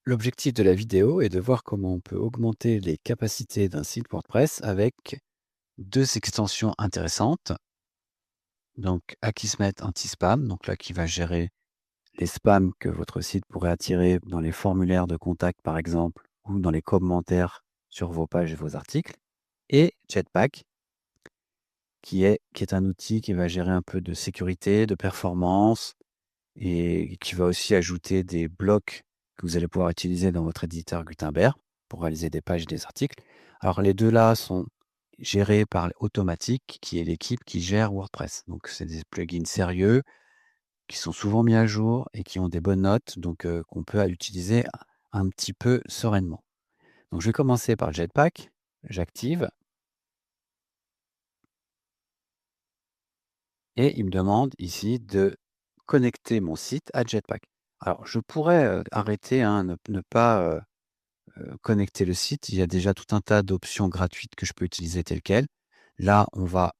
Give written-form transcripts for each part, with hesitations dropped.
L'objectif de la vidéo est de voir comment on peut augmenter les capacités d'un site WordPress avec 2 extensions intéressantes. Donc Akismet Anti-Spam, donc là qui va gérer les spams que votre site pourrait attirer dans les formulaires de contact par exemple, ou dans les commentaires sur vos pages et vos articles. Et Jetpack, qui est un outil qui va gérer un peu de sécurité, de performance et qui va aussi ajouter des blocs que vous allez pouvoir utiliser dans votre éditeur Gutenberg pour réaliser des pages et des articles. Alors les 2 là sont gérés par Automatic, qui est l'équipe qui gère WordPress. Donc c'est des plugins sérieux, qui sont souvent mis à jour et qui ont des bonnes notes, donc qu'on peut utiliser un petit peu sereinement. Donc je vais commencer par Jetpack, j'active et il me demande ici de connecter mon site à Jetpack. Alors je pourrais, arrêter, hein, ne pas, connecter le site. Il y a déjà tout un tas d'options gratuites que je peux utiliser telles quelles. Là, on va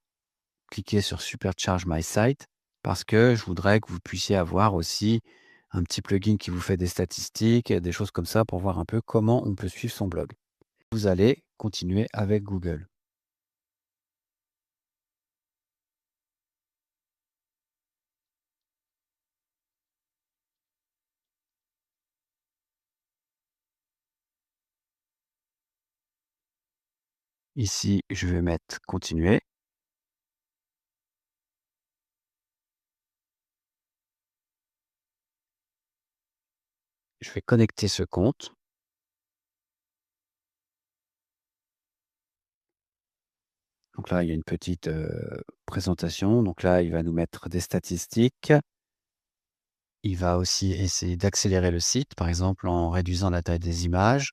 cliquer sur Supercharge My Site parce que je voudrais que vous puissiez avoir aussi un petit plugin qui vous fait des statistiques, des choses comme ça pour voir un peu comment on peut suivre son blog. Vous allez continuer avec Google. Ici, je vais mettre continuer. Je vais connecter ce compte. Donc là, il y a une petite présentation. Donc là, il va nous mettre des statistiques. Il va aussi essayer d'accélérer le site, par exemple en réduisant la taille des images.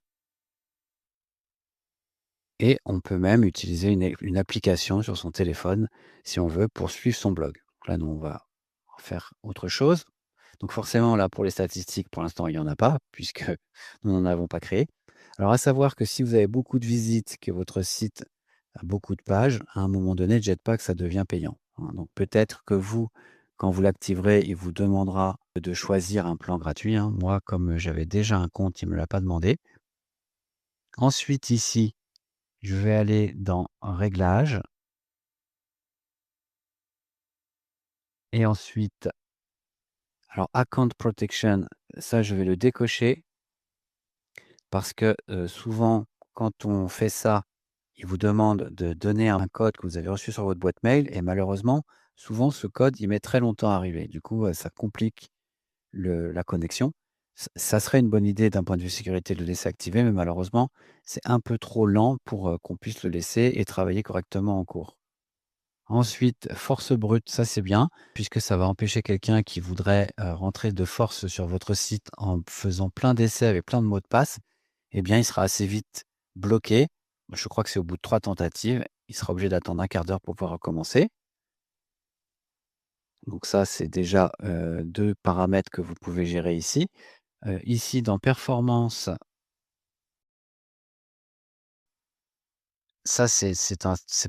Et on peut même utiliser une application sur son téléphone, si on veut, pour suivre son blog. Donc là, nous, on va faire autre chose. Donc forcément, là, pour les statistiques, pour l'instant, il y en a pas, puisque nous n'en avons pas créé. Alors à savoir que si vous avez beaucoup de visites, que votre site a beaucoup de pages, à un moment donné, Jetpack, ça devient payant, hein. Donc peut-être que vous, quand vous l'activerez, il vous demandera de choisir un plan gratuit, hein. Moi, comme j'avais déjà un compte, il ne me l'a pas demandé. Ensuite, ici, je vais aller dans Réglages et ensuite, alors Account Protection, ça, je vais le décocher parce que, souvent, quand on fait ça, il vous demande de donner un code que vous avez reçu sur votre boîte mail et malheureusement, souvent, ce code, il met très longtemps à arriver. Du coup, ça complique la connexion. Ça serait une bonne idée d'un point de vue sécurité de le laisser activer, mais malheureusement, c'est un peu trop lent pour, qu'on puisse le laisser et travailler correctement en cours. Ensuite, force brute, ça c'est bien, puisque ça va empêcher quelqu'un qui voudrait, rentrer de force sur votre site en faisant plein d'essais avec plein de mots de passe, eh bien, il sera assez vite bloqué. Je crois que c'est au bout de 3 tentatives, il sera obligé d'attendre un quart d'heure pour pouvoir recommencer. Donc ça, c'est déjà, 2 paramètres que vous pouvez gérer ici. Ici dans performance, ça c'est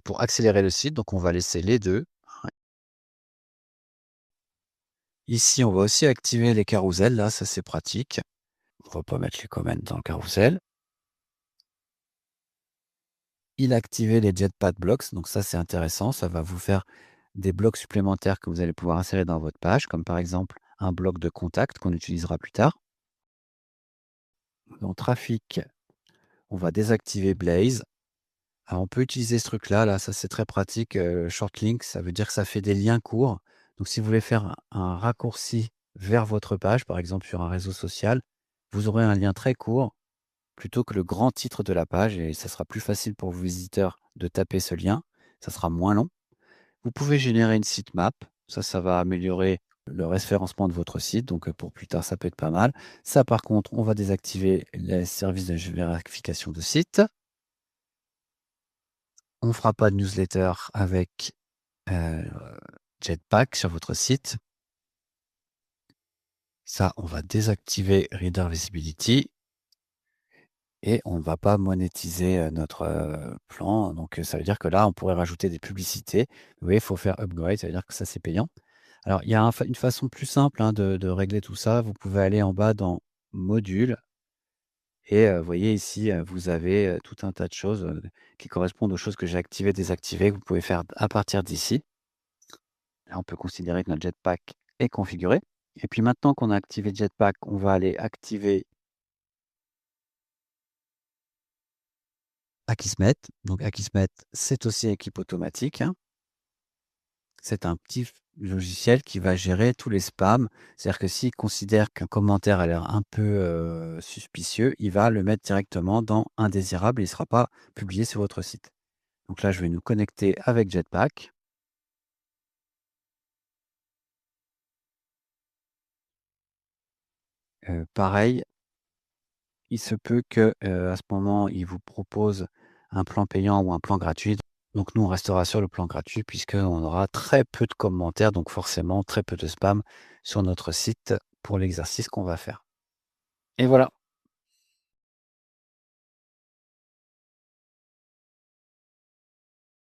pour accélérer le site, donc on va laisser les 2. Ici, on va aussi activer les carousels, là, ça c'est pratique. On va pas mettre les comments dans le carrousel. Il a activé les Jetpack Blocks, donc ça c'est intéressant, ça va vous faire des blocs supplémentaires que vous allez pouvoir insérer dans votre page, comme par exemple un bloc de contact qu'on utilisera plus tard. Dans Trafic, on va désactiver Blaze. Alors on peut utiliser ce truc-là, là, ça c'est très pratique, shortlink, ça veut dire que ça fait des liens courts. Donc si vous voulez faire un raccourci vers votre page, par exemple sur un réseau social, vous aurez un lien très court plutôt que le grand titre de la page et ça sera plus facile pour vos visiteurs de taper ce lien, ça sera moins long. Vous pouvez générer une sitemap, ça va améliorer le référencement de votre site, donc pour plus tard, ça peut être pas mal. Ça, par contre, on va désactiver les services de vérification de site. On ne fera pas de newsletter avec heu, Jetpack sur votre site. Ça, on va désactiver Reader Visibility et on ne va pas monétiser, notre, plan. Donc, ça veut dire que là, on pourrait rajouter des publicités. Vous voyez, il faut faire upgrade, ça veut dire que ça, c'est payant. Alors, il y a une façon plus simple, hein, de régler tout ça. Vous pouvez aller en bas dans Modules et vous voyez ici, vous avez, tout un tas de choses, qui correspondent aux choses que j'ai activées, désactivées, que vous pouvez faire à partir d'ici. Là, on peut considérer que notre jetpack est configuré et puis maintenant qu'on a activé le jetpack, on va aller activer Akismet. Donc Akismet, c'est aussi équipe automatique, hein. C'est un petit logiciel qui va gérer tous les spams. C'est-à-dire que s'il considère qu'un commentaire a l'air un peu, suspicieux, il va le mettre directement dans indésirable et il ne sera pas publié sur votre site. Donc là, je vais nous connecter avec Jetpack. Pareil, il se peut que, à ce moment, il vous propose un plan payant ou un plan gratuit. Donc nous, on restera sur le plan gratuit puisqu'on aura très peu de commentaires, donc forcément très peu de spam sur notre site pour l'exercice qu'on va faire. Et voilà.